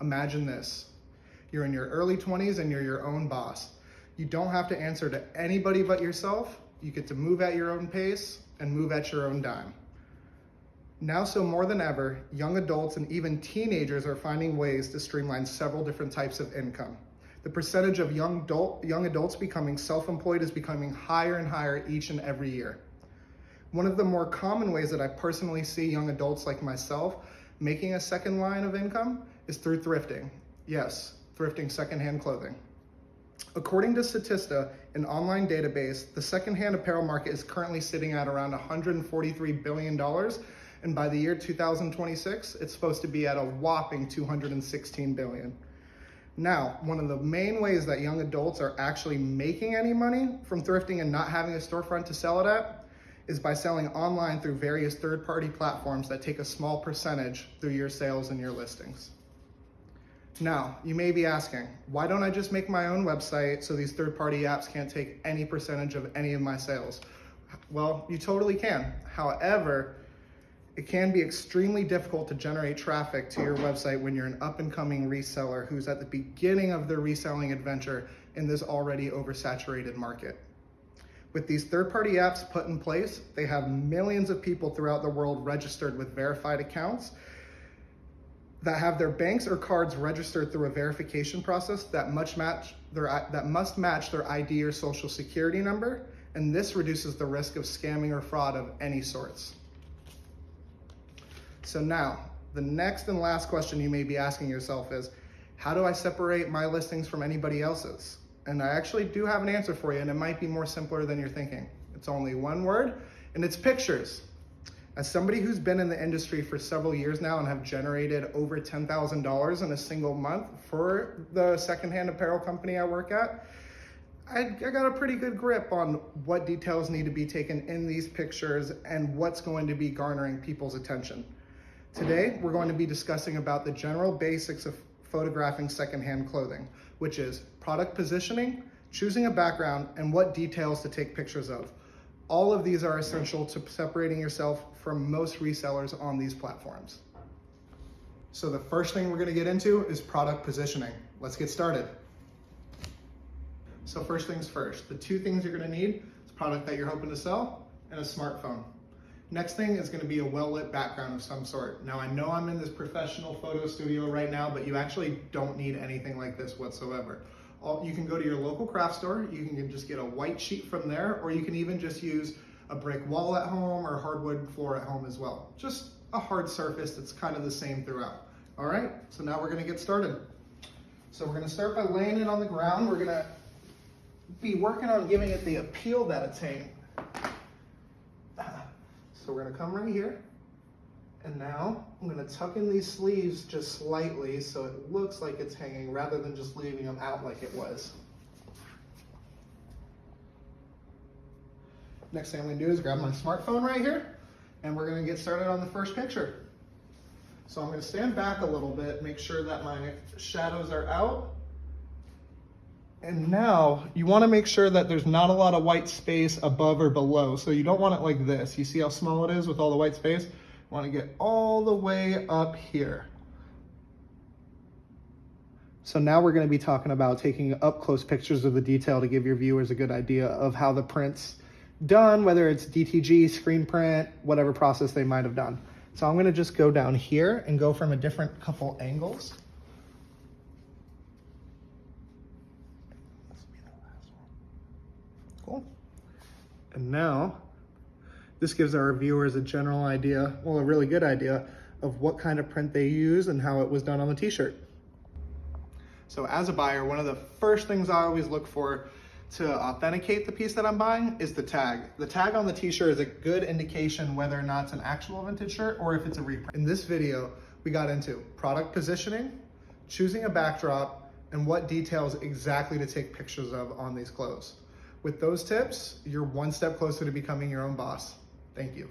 Imagine this. You're in your early 20s and you're your own boss. You don't have to answer to anybody but yourself. You get to move at your own pace and move at your own dime. Now, so more than ever, young adults and even teenagers are finding ways to streamline several different types of income. The percentage of young adults becoming self-employed is becoming higher and higher each and every year. One of the more common ways that I personally see young adults like myself making a second line of income is through thrifting. Yes, thrifting secondhand clothing. According to Statista, an online database, the secondhand apparel market is currently sitting at around $143 billion, and by the year 2026, it's supposed to be at a whopping $216 billion. Now, one of the main ways that young adults are actually making any money from thrifting and not having a storefront to sell it at is by selling online through various third-party platforms that take a small percentage through your sales and your listings. Now, you may be asking, why don't I just make my own website so these third-party apps can't take any percentage of any of my sales? Well, you totally can. However, it can be extremely difficult to generate traffic to your website when you're an up-and-coming reseller who's at the beginning of their reselling adventure in this already oversaturated market. With these third-party apps put in place, they have millions of people throughout the world registered with verified accounts that have their banks or cards registered through a verification process that must match their ID or social security number, and this reduces the risk of scamming or fraud of any sorts. So now, the next and last question you may be asking yourself is, how do I separate my listings from anybody else's? And I actually do have an answer for you, and it might be more simpler than you're thinking. It's only one word, and it's pictures. As somebody who's been in the industry for several years now and have generated over $10,000 in a single month for the secondhand apparel company I work at, I got a pretty good grip on what details need to be taken in these pictures and what's going to be garnering people's attention. Today, we're going to be discussing about the general basics of photographing secondhand clothing, which is product positioning, choosing a background, and what details to take pictures of. All of these are essential to separating yourself from most resellers on these platforms. So the first thing we're going to get into is product positioning. Let's get started. So first things first, the two things you're going to need is product that you're hoping to sell and a smartphone. Next thing is going to be a well-lit background of some sort. Now I know I'm in this professional photo studio right now, but you actually don't need anything like this whatsoever. You can go to your local craft store, you can just get a white sheet from there, or you can even just use a brick wall at home or hardwood floor at home as well. Just a hard surface that's kind of the same throughout. All right, so now we're gonna get started. So we're gonna start by laying it on the ground. We're gonna be working on giving it the appeal that it's hanging. So we're gonna come right here, and now I'm gonna tuck in these sleeves just slightly so it looks like it's hanging rather than just leaving them out like it was. Next thing I'm gonna do is grab my smartphone right here, and we're gonna get started on the first picture. So I'm gonna stand back a little bit, make sure that my shadows are out. And now you wanna make sure that there's not a lot of white space above or below. So you don't want it like this. You see how small it is with all the white space? You wanna get all the way up here. So now we're gonna be talking about taking up close pictures of the detail to give your viewers a good idea of how the print's done, whether it's DTG, screen print, whatever process they might have done. So I'm gonna just go down here and go from a different couple angles. Cool. And now, this gives our viewers a general idea, well, a really good idea of what kind of print they use and how it was done on the t-shirt. So as a buyer, one of the first things I always look for to authenticate the piece that I'm buying is the tag. The tag on the t-shirt is a good indication whether or not it's an actual vintage shirt or if it's a reprint. In this video, we got into product positioning, choosing a backdrop, and what details exactly to take pictures of on these clothes. With those tips, you're one step closer to becoming your own boss. Thank you.